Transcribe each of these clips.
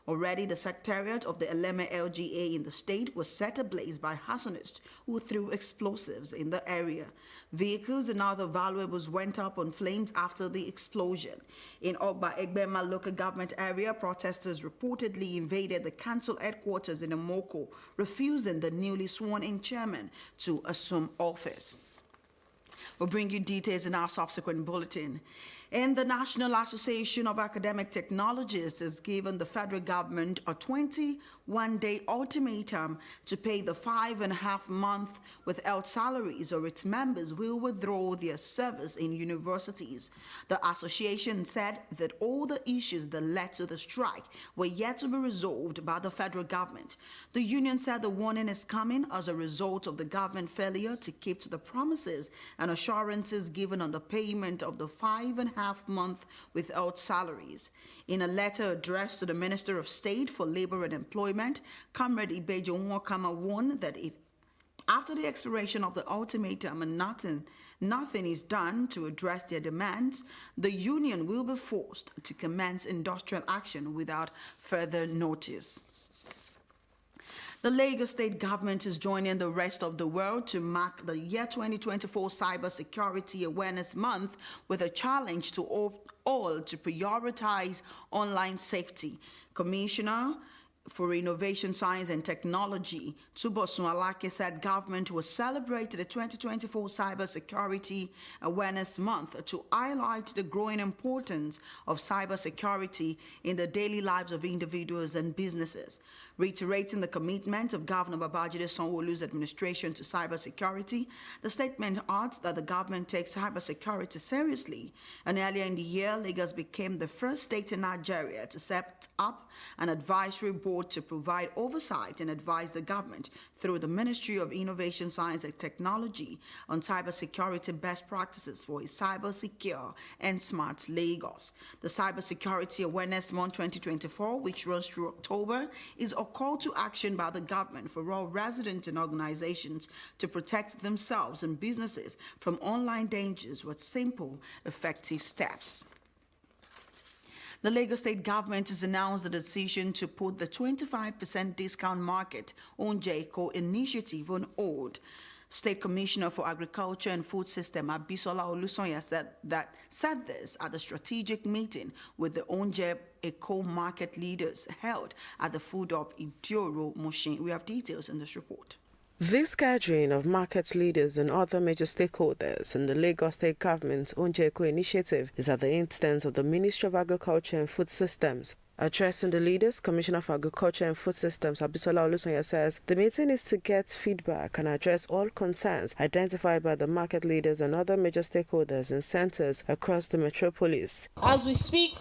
Already, the secretariat of the Eleme LGA in the state was set ablaze by Hassanists who threw explosives in the area. Vehicles and other valuables went up on flames after the explosion. In Ogba Egbema local government area, protesters reportedly invaded the council headquarters in Amoko, refusing the newly sworn-in chairman to assume office. We'll bring you details in our subsequent bulletin. And the National Association of Academic Technologists has given the federal government a 21-day ultimatum to pay the 5.5 months without salaries, or its members will withdraw their service in universities. The association said that all the issues that led to the strike were yet to be resolved by the federal government. The union said the warning is coming as a result of the government failure to keep to the promises and assurances given on the payment of the 5.5 months without salaries. In a letter addressed to the Minister of State for Labor and Employment, Comrade Ibejo Nwakama warned that if after the expiration of the ultimatum and nothing is done to address their demands, the union will be forced to commence industrial action without further notice. The Lagos State government is joining the rest of the world to mark the year 2024 Cybersecurity Awareness Month with a challenge to all to prioritize online safety. Commissioner for Innovation, Science and Technology, Tubosun Alake, said government will celebrate the 2024 Cybersecurity Awareness Month to highlight the growing importance of cybersecurity in the daily lives of individuals and businesses. Reiterating the commitment of Governor Babajide Sanwo-Olu's administration to cybersecurity, the statement adds that the government takes cybersecurity seriously. And earlier in the year, Lagos became the first state in Nigeria to set up an advisory board to provide oversight and advise the government through the Ministry of Innovation, Science and Technology on cybersecurity best practices for a cyber-secure and smart Lagos. The Cybersecurity Awareness Month 2024, which runs through October, is a call to action by the government for all residents and organizations to protect themselves and businesses from online dangers with simple, effective steps. The Lagos State government has announced the decision to put the 25% discount market Onjeko initiative on hold. State Commissioner for Agriculture and Food System Abisola Olusonya said this at the strategic meeting with the Onje Eco market leaders held at the Food Hub Idioro Mushin. We have details in this report. This gathering of market leaders and other major stakeholders in the Lagos State Government's Onje Eco initiative is at the instance of the Ministry of Agriculture and Food Systems. Addressing the leaders, Commissioner for Agriculture and Food Systems Abisola Olusonya says the meeting is to get feedback and address all concerns identified by the market leaders and other major stakeholders in centers across the metropolis. As we speak,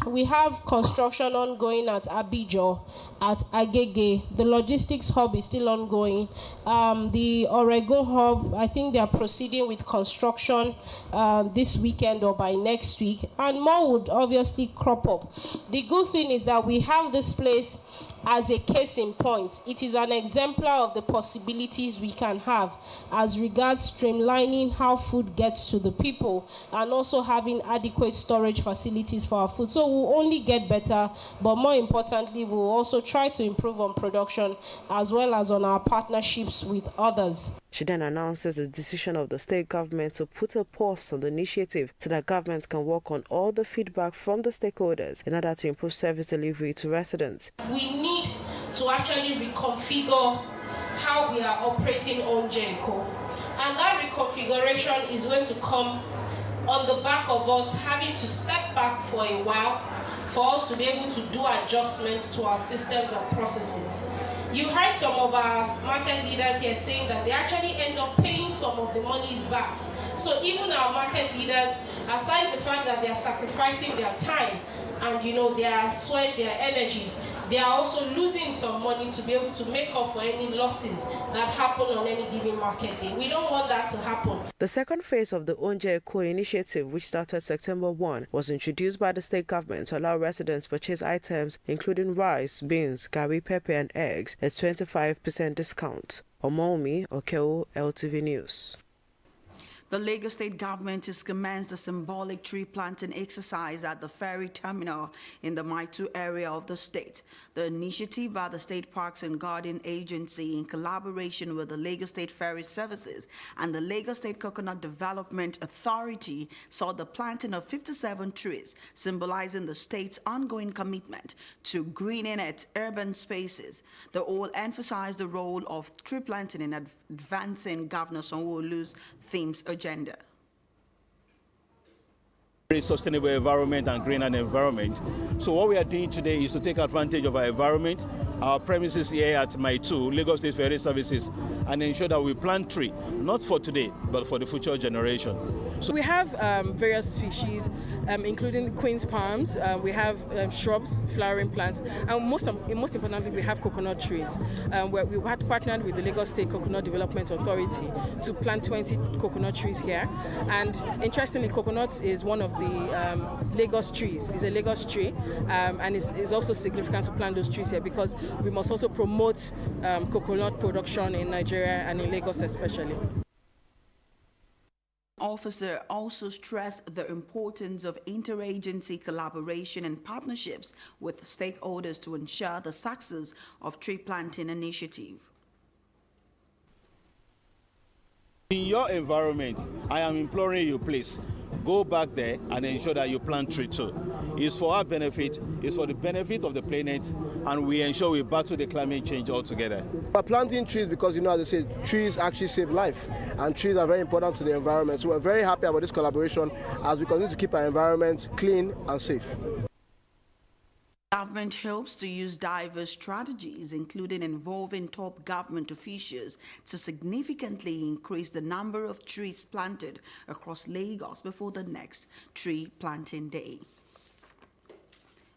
we have construction ongoing at Abijo, at Agege. The logistics hub is still ongoing. The Oregon hub, I think they are proceeding with construction this weekend or by next week, and more would obviously crop up. The good thing is that we have this place as a case in point. It is an exemplar of the possibilities we can have as regards streamlining how food gets to the people and also having adequate storage facilities for our food. So we'll only get better, but more importantly, we'll also try to improve on production as well as on our partnerships with others. She then announces the decision of the state government to put a pause on the initiative so that government can work on all the feedback from the stakeholders in order to improve service delivery to residents. We need to actually reconfigure how we are operating Onje Eco. And that reconfiguration is going to come on the back of us having to step back for a while for us to be able to do adjustments to our systems and processes. You heard some of our market leaders here saying that they actually end up paying some of the monies back. So even our market leaders, aside the fact that they are sacrificing their time and their sweat, their energies, they are also losing some money to be able to make up for any losses that happen on any given market day. We don't want that to happen. The second phase of the Onje Eco initiative, which started September 1, was introduced by the state government to allow residents purchase items including rice, beans, gari, pepper and eggs at 25% discount. Omomi Okeo, LTV News. The Lagos State government has commenced a symbolic tree planting exercise at the ferry terminal in the Maitu area of the state. The initiative by the State Parks and Garden Agency in collaboration with the Lagos State Ferry Services and the Lagos State Coconut Development Authority saw the planting of 57 trees, symbolizing the state's ongoing commitment to greening its urban spaces. They all emphasized the role of tree planting in advancing Governor Sanwo-Olu's themes agenda. Very sustainable environment and green environment. So what we are doing today is to take advantage of our environment, our premises here at Maitu, Lagos State Ferry Services, and ensure that we plant trees, not for today, but for the future generation. So we have various species, including queen's palms. We have shrubs, flowering plants, and most importantly, we have coconut trees. Where we had partnered with the Lagos State Coconut Development Authority to plant 20 coconut trees here. And interestingly, coconut is one of the Lagos trees. It's a Lagos tree, and it's also significant to plant those trees here because we must also promote coconut production in Nigeria and in Lagos especially. Officer also stressed the importance of interagency collaboration and partnerships with stakeholders to ensure the success of tree planting initiative. In your environment, I am imploring you, please, go back there and ensure that you plant trees too. It's for our benefit, it's for the benefit of the planet, and we ensure we battle the climate change altogether. We're planting trees because, as I say, trees actually save life, and trees are very important to the environment. So we're very happy about this collaboration as we continue to keep our environment clean and safe. Government hopes to use diverse strategies, including involving top government officials, to significantly increase the number of trees planted across Lagos before the next tree planting day.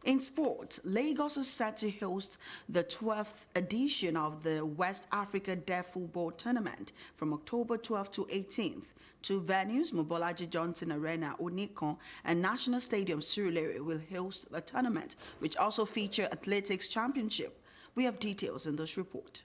In sport, Lagos is set to host the 12th edition of the West Africa Deaf Football Tournament from October 12th to 18th. Two venues, Mobolaji Johnson Arena, Onikon, and National Stadium, Surulere, will host the tournament, which also feature athletics championship. We have details in this report.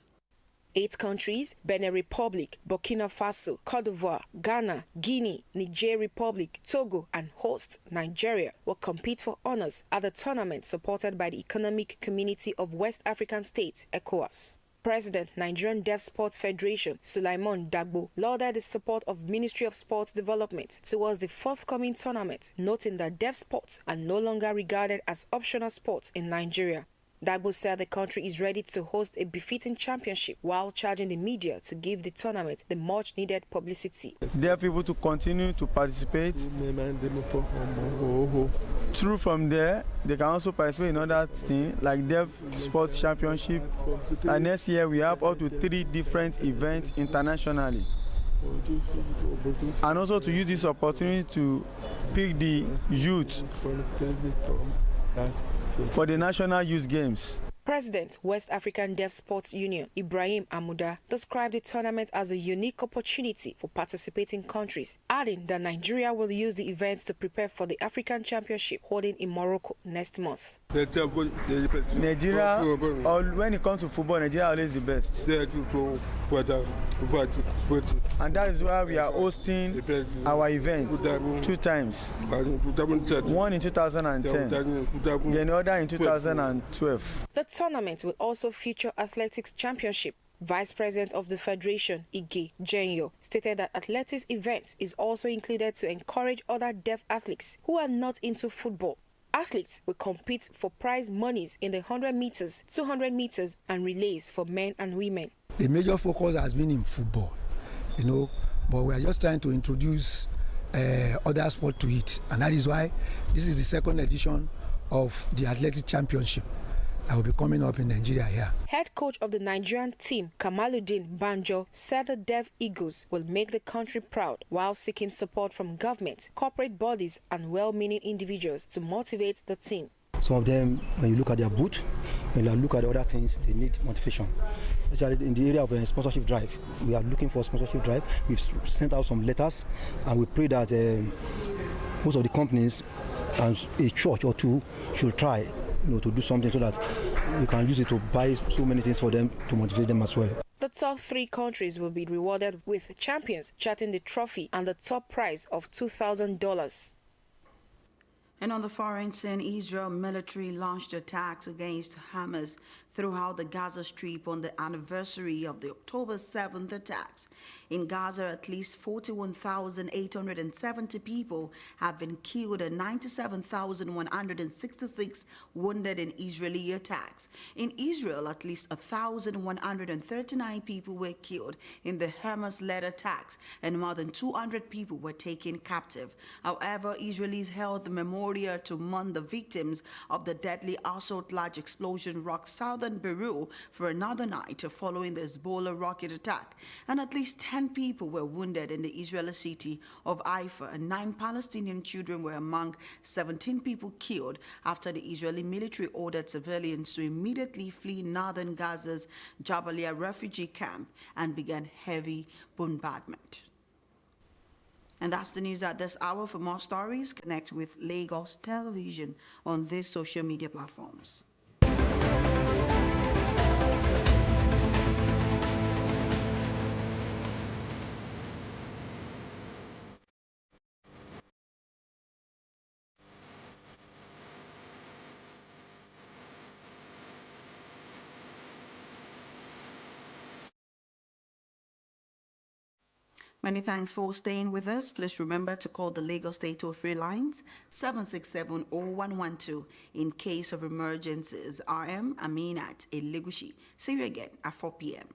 8 countries, Benin Republic, Burkina Faso, Cote d'Ivoire, Ghana, Guinea, Niger Republic, Togo, and host Nigeria will compete for honors at the tournament supported by the Economic Community of West African States, ECOWAS. President, Nigerian Deaf Sports Federation, Sulaiman Dagbo, lauded the support of Ministry of Sports Development towards the forthcoming tournament, noting that deaf sports are no longer regarded as optional sports in Nigeria. Dagbo said the country is ready to host a befitting championship while charging the media to give the tournament the much-needed publicity. Deaf people to continue to participate. Through from there, they can also participate in other things like Deaf Sports Championship. And next year, we have up to 3 different events internationally. And also to use this opportunity to pick the youth for the National Youth Games. President, West African Deaf Sports Union, Ibrahim Amuda, described the tournament as a unique opportunity for participating countries, adding that Nigeria will use the event to prepare for the African Championship holding in Morocco next month. Nigeria, when it comes to football, Nigeria is always the best. And that is why we are hosting our event 2 times. One in 2010, then other in 2012. The tournament will also feature athletics championship. Vice President of the Federation, Ige Genyo, stated that athletics events is also included to encourage other deaf athletes who are not into football. Athletes will compete for prize monies in the 100 meters, 200 meters, and relays for men and women. The major focus has been in football, but we are just trying to introduce other sports to it, and that is why this is the 2nd edition of the Athletics Championship that will be coming up in Nigeria here. Head coach of the Nigerian team, Kamaluddin Banjo, said the Deaf Eagles will make the country proud while seeking support from government, corporate bodies, and well-meaning individuals to motivate the team. Some of them, when you look at their booth, when you look at other things, they need motivation. Especially in the area of a sponsorship drive. We are looking for a sponsorship drive. We've sent out some letters, and we pray that most of the companies and a church or two should try to do something so that we can use it to buy so many things for them to motivate them as well. The top 3 countries will be rewarded with champions charting the trophy and the top prize of $2,000. And on the foreign scene, Israel military launched attacks against Hamas throughout the Gaza Strip on the anniversary of the October 7th attacks. In Gaza, at least 41,870 people have been killed and 97,166 wounded in Israeli attacks. In Israel, at least 1,139 people were killed in the Hamas-led attacks and more than 200 people were taken captive. However, Israelis held the memorial to mourn the victims of the deadly assault-large explosion rocked southern Beirut for another night following the Hezbollah rocket attack, and at least 10 people were wounded in the Israeli city of Haifa, and 9 Palestinian children were among 17 people killed after the Israeli military ordered civilians to immediately flee northern Gaza's Jabalia refugee camp and began heavy bombardment. And that's the news at this hour. For more stories, connect with Lagos Television on these social media platforms. Many thanks for staying with us. Please remember to call the Lagos State toll-free lines 767-0112 in case of emergencies. I am Aminat Elegushi. See you again at 4 p.m.